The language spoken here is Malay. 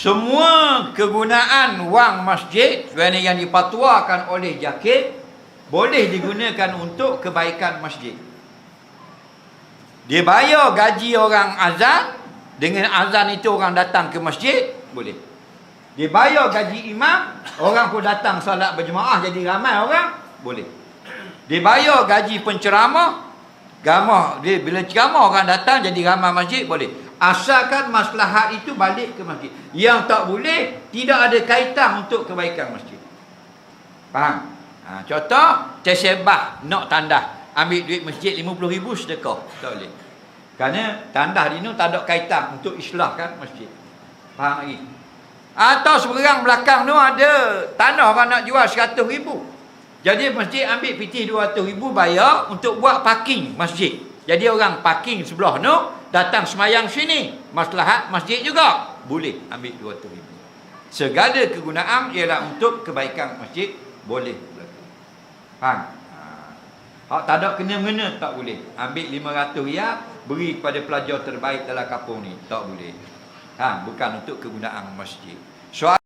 semua kegunaan wang masjid sebenarnya yang dipatuakan oleh JAKIM boleh digunakan untuk kebaikan masjid. Dia bayar gaji orang azan, dengan azan itu orang datang ke masjid, boleh. Dia bayar gaji imam, orang pun datang salat berjemaah jadi ramai orang, boleh. Dia bayar gaji penceramah, dia bila ceramah orang datang jadi ramai masjid, boleh. Asalkan maslahat itu balik ke masjid. Yang tak boleh, tidak ada kaitan untuk kebaikan masjid. Faham? Contoh, tersebah nak tandah, ambil duit masjid 50,000 sedekah, tak boleh. Kerana tandah di ni tak ada kaitan untuk islahkan masjid. Faham lagi? Atau seberang belakang tu ada tanah orang nak jual 100,000. Jadi masjid ambil PT 200,000 bayar untuk buat parking masjid. Jadi orang parking sebelah tu datang semayang sini. Maslahat masjid juga. Boleh ambil 200,000. Segala kegunaan ialah untuk kebaikan masjid, boleh berlaku. Faham? Hak tak ada kena-mengena tak boleh. Ambil 500 riyal beri kepada pelajar terbaik dalam kampung ni, tak boleh. Bukan untuk kegunaan masjid. Soal